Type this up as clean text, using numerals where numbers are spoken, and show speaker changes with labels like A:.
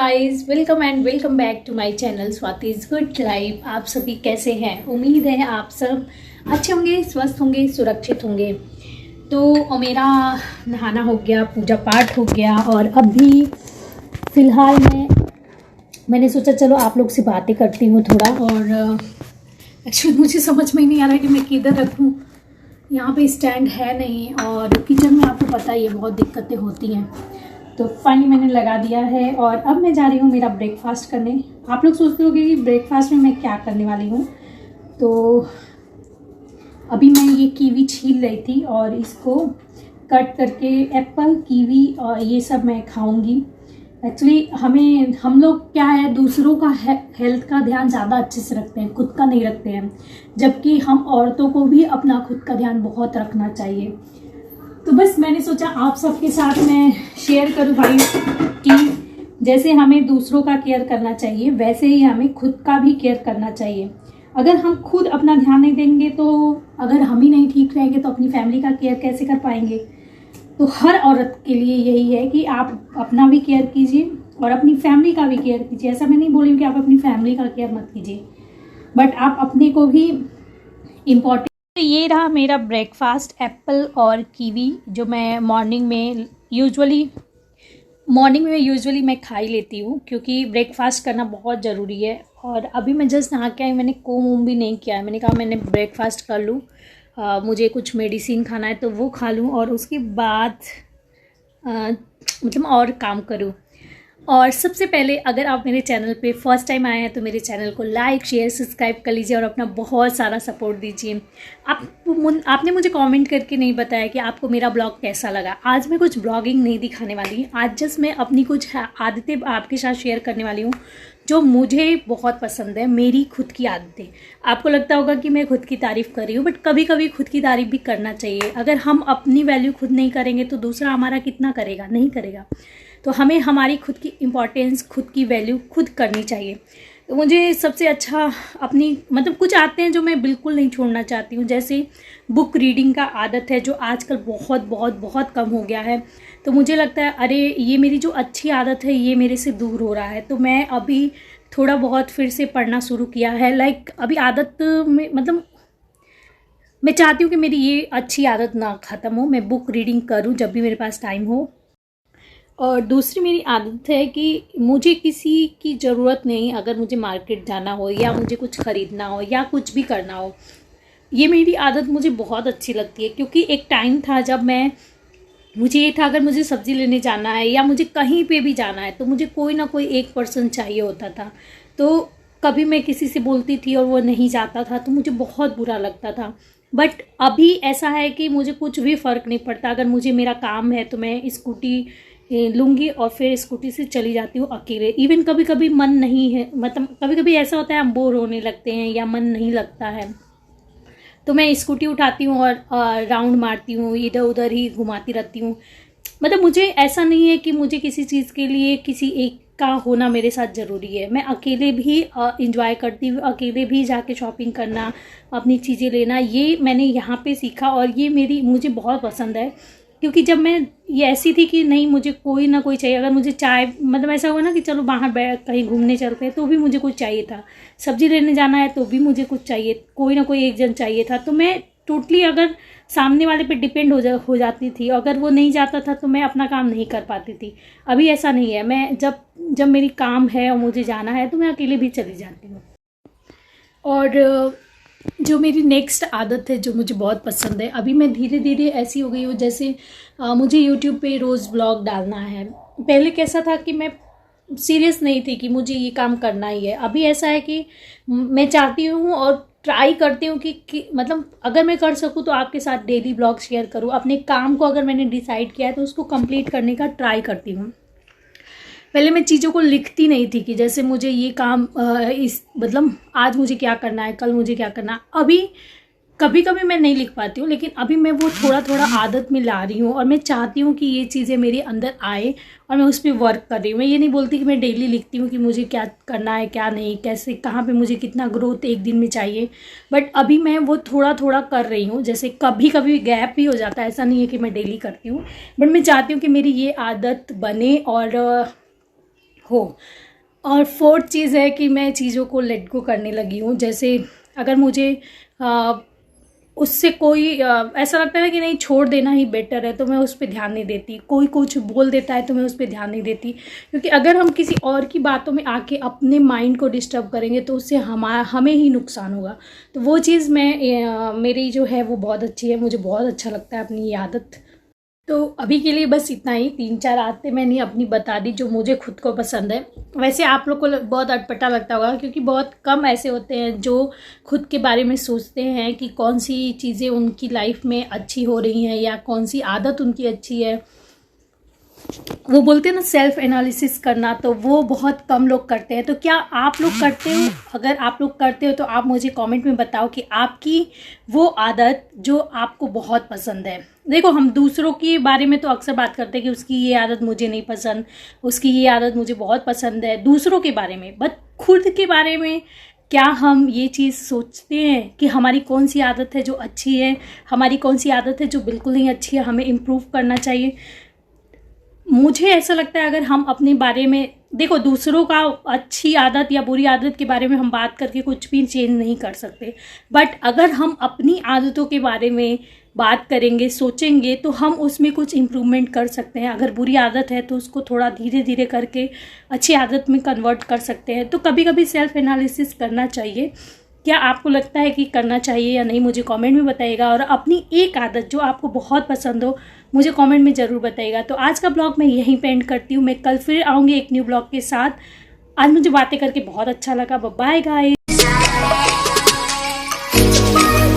A: Guys, welcome and welcome back to my channel स्वाति's good life. आप सभी कैसे हैं? उम्मीद है आप सब अच्छे होंगे, स्वस्थ होंगे, सुरक्षित होंगे। तो मेरा नहाना हो गया, पूजा पाठ हो गया और अभी फ़िलहाल मैंने सोचा चलो आप लोग से बातें करती हूँ थोड़ा। और एक्चुअली मुझे समझ में ही नहीं आ रहा है कि मैं किधर रखूँ। यहाँ पे स्टैंड है नहीं और किचन में आपको पता ही है बहुत दिक्कतें होती हैं। तो फाइनली मैंने लगा दिया है और अब मैं जा रही हूँ मेरा ब्रेकफास्ट करने। आप लोग सोचते होंगे कि ब्रेकफास्ट में मैं क्या करने वाली हूँ। तो अभी मैं ये कीवी छील रही थी और इसको कट करके एप्पल, कीवी और ये सब मैं खाऊंगी। एक्चुअली हम लोग क्या है, दूसरों का हेल्थ का ध्यान ज़्यादा अच्छे से रखते हैं, खुद का नहीं रखते हैं। जबकि हम औरतों को भी अपना खुद का ध्यान बहुत रखना चाहिए। तो बस मैंने सोचा आप सबके साथ मैं शेयर करूं भाई कि जैसे हमें दूसरों का केयर करना चाहिए वैसे ही हमें खुद का भी केयर करना चाहिए। अगर हम खुद अपना ध्यान नहीं देंगे, तो अगर हम ही नहीं ठीक रहेंगे तो अपनी फैमिली का केयर कैसे कर पाएंगे। तो हर औरत के लिए यही है कि आप अपना भी केयर कीजिए और अपनी फैमिली का भी केयर कीजिए। ऐसा मैं नहीं बोली कि आप अपनी फैमिली का केयर मत कीजिए, बट आप अपने को भी इम्पोर्टेंट। तो ये रहा मेरा ब्रेकफास्ट, एप्पल और कीवी, जो मैं मॉर्निंग में यूजुअली मैं खा ही लेती हूँ क्योंकि ब्रेकफास्ट करना बहुत ज़रूरी है। और अभी मैं जस्ट नहा के आई, मैंने कोम भी नहीं किया है। मैंने कहा मैंने ब्रेकफास्ट कर लूँ, मुझे कुछ मेडिसिन खाना है तो वो खा लूँ और उसके बाद मतलब और काम करूँ। और सबसे पहले अगर आप मेरे चैनल पे फर्स्ट टाइम आए हैं तो मेरे चैनल को लाइक, शेयर, सब्सक्राइब कर लीजिए और अपना बहुत सारा सपोर्ट दीजिए। आपने मुझे कमेंट करके नहीं बताया कि आपको मेरा ब्लॉग कैसा लगा। आज मैं कुछ ब्लॉगिंग नहीं दिखाने वाली, आज जस्ट मैं अपनी कुछ आदतें आपके साथ शेयर करने वाली हूँ जो मुझे बहुत पसंद है, मेरी खुद की आदतें। आपको लगता होगा कि मैं खुद की तारीफ़ कर रही हूँ, बट कभी कभी खुद की तारीफ़ भी करना चाहिए। अगर हम अपनी वैल्यू खुद नहीं करेंगे तो दूसरा हमारा कितना करेगा? नहीं करेगा। तो हमें हमारी खुद की इम्पोर्टेंस, खुद की वैल्यू खुद करनी चाहिए। तो मुझे सबसे अच्छा अपनी मतलब कुछ आते हैं जो मैं बिल्कुल नहीं छोड़ना चाहती हूँ। जैसे बुक रीडिंग का आदत है जो आजकल बहुत बहुत बहुत कम हो गया है। तो मुझे लगता है अरे ये मेरी जो अच्छी आदत है ये मेरे से दूर हो रहा है। तो मैं अभी थोड़ा बहुत फिर से पढ़ना शुरू किया है। लाइक अभी आदत में मतलब मैं चाहती हूँ कि मेरी ये अच्छी आदत ना ख़त्म हो, मैं बुक रीडिंग करूँ जब भी मेरे पास टाइम हो। और दूसरी मेरी आदत है कि मुझे किसी की ज़रूरत नहीं, अगर मुझे मार्केट जाना हो या मुझे कुछ ख़रीदना हो या कुछ भी करना हो, ये मेरी आदत मुझे बहुत अच्छी लगती है। क्योंकि एक टाइम था जब मुझे ये था अगर मुझे सब्ज़ी लेने जाना है या मुझे कहीं पे भी जाना है तो मुझे कोई ना कोई एक पर्सन चाहिए होता था। तो कभी मैं किसी से बोलती थी और वो नहीं जाता था तो मुझे बहुत बुरा लगता था। बट अभी ऐसा है कि मुझे कुछ भी फ़र्क नहीं पड़ता। अगर मुझे मेरा काम है तो मैं स्कूटी लूँगी और फिर स्कूटी से चली जाती हूँ अकेले। इवन कभी कभी मन नहीं है, मतलब कभी कभी ऐसा होता है हम बोर होने लगते हैं या मन नहीं लगता है तो मैं स्कूटी उठाती हूँ और राउंड मारती हूँ, इधर उधर ही घुमाती रहती हूँ। मतलब मुझे ऐसा नहीं है कि मुझे किसी चीज़ के लिए किसी एक का होना मेरे साथ ज़रूरी है। मैं अकेले भी इंजॉय करती हूँ, अकेले भी जाके शॉपिंग करना, अपनी चीज़ें लेना, ये मैंने यहाँ पे सीखा और ये मुझे बहुत पसंद है। क्योंकि जब मैं ये ऐसी थी कि नहीं मुझे कोई ना कोई चाहिए, अगर मुझे चाय मतलब ऐसा हुआ ना कि चलो बाहर कहीं घूमने चलते हैं तो भी मुझे कुछ चाहिए था, सब्जी लेने जाना है तो भी मुझे कुछ चाहिए, कोई ना कोई एक जन चाहिए था। तो मैं टोटली अगर सामने वाले पे डिपेंड हो जाती थी, अगर वो नहीं जाता था तो मैं अपना काम नहीं कर पाती थी। अभी ऐसा नहीं है, मैं जब मेरी काम है और मुझे जाना है तो मैं अकेले भी चली जाती हूँ। और जो मेरी नेक्स्ट आदत है जो मुझे बहुत पसंद है, अभी मैं धीरे धीरे ऐसी हो गई हूँ जैसे मुझे यूट्यूब पे रोज़ ब्लॉग डालना है। पहले कैसा था कि मैं सीरियस नहीं थी कि मुझे ये काम करना ही है। अभी ऐसा है कि मैं चाहती हूँ और ट्राई करती हूँ कि मतलब अगर मैं कर सकूँ तो आपके साथ डेली ब्लॉग शेयर करूँ। अपने काम को अगर मैंने डिसाइड किया है तो उसको कंप्लीट करने का ट्राई करती हूँ। पहले मैं चीज़ों को लिखती नहीं थी कि जैसे मुझे ये काम मतलब आज मुझे क्या करना है, कल मुझे क्या करना है। अभी कभी कभी मैं नहीं लिख पाती हूँ, लेकिन अभी मैं वो थोड़ा थोड़ा आदत में ला रही हूँ और मैं चाहती हूँ कि ये चीज़ें मेरे अंदर आए और मैं उस पर वर्क कर रही हूँ। मैं ये नहीं बोलती कि मैं डेली लिखती हूँ कि मुझे क्या करना है, क्या नहीं, कैसे, कहाँ पे मुझे कितना ग्रोथ एक दिन में चाहिए, बट अभी मैं वो थोड़ा थोड़ा कर रही हूँ। जैसे कभी कभी गैप भी हो जाता है, ऐसा नहीं है कि मैं डेली करती हूँ, बट मैं चाहती हूँ कि मेरी ये आदत बने और हो। और फोर्थ चीज़ है कि मैं चीज़ों को लेट गो करने लगी हूँ। जैसे अगर मुझे उससे कोई ऐसा लगता है कि नहीं छोड़ देना ही बेटर है, तो मैं उस पर ध्यान नहीं देती। कोई कुछ बोल देता है तो मैं उस पर ध्यान नहीं देती, क्योंकि अगर हम किसी और की बातों में आके अपने माइंड को डिस्टर्ब करेंगे तो उससे हमें ही नुकसान होगा। तो वो चीज़ मेरी जो है वो बहुत अच्छी है, मुझे बहुत अच्छा लगता है अपनी ये आदत। तो अभी के लिए बस इतना ही, 3-4 आदतें मैंने अपनी बता दी जो मुझे खुद को पसंद है। वैसे आप लोग को बहुत अटपटा लगता होगा, क्योंकि बहुत कम ऐसे होते हैं जो खुद के बारे में सोचते हैं कि कौन सी चीज़ें उनकी लाइफ में अच्छी हो रही हैं या कौन सी आदत उनकी अच्छी है। वो बोलते हैं ना सेल्फ एनालिसिस करना, तो वो बहुत कम लोग करते हैं। तो क्या आप लोग करते हो? अगर आप लोग करते हो तो आप मुझे कमेंट में बताओ कि आपकी वो आदत जो आपको बहुत पसंद है। देखो, हम दूसरों के बारे में तो अक्सर बात करते हैं कि उसकी ये आदत मुझे नहीं पसंद, उसकी ये आदत मुझे बहुत पसंद है, दूसरों के बारे में। बट खुद के बारे में क्या हम ये चीज़ सोचते हैं कि हमारी कौन सी आदत है जो अच्छी है, हमारी कौन सी आदत है जो बिल्कुल नहीं अच्छी है, हमें इम्प्रूव करना चाहिए? मुझे ऐसा लगता है अगर हम अपने बारे में, देखो, दूसरों का अच्छी आदत या बुरी आदत के बारे में हम बात करके कुछ भी चेंज नहीं कर सकते, बट अगर हम अपनी आदतों के बारे में बात करेंगे, सोचेंगे, तो हम उसमें कुछ इम्प्रूवमेंट कर सकते हैं। अगर बुरी आदत है तो उसको थोड़ा धीरे धीरे करके अच्छी आदत में कन्वर्ट कर सकते हैं। तो कभी कभी सेल्फ एनालिसिस करना चाहिए। क्या आपको लगता है कि करना चाहिए या नहीं, मुझे कमेंट में बताइएगा। और अपनी एक आदत जो आपको बहुत पसंद हो मुझे कमेंट में ज़रूर बताइएगा। तो आज का ब्लॉग मैं यहीं पे एंड करती हूँ। मैं कल फिर आऊँगी एक न्यू ब्लॉग के साथ। आज मुझे बातें करके बहुत अच्छा लगा। Bye guys.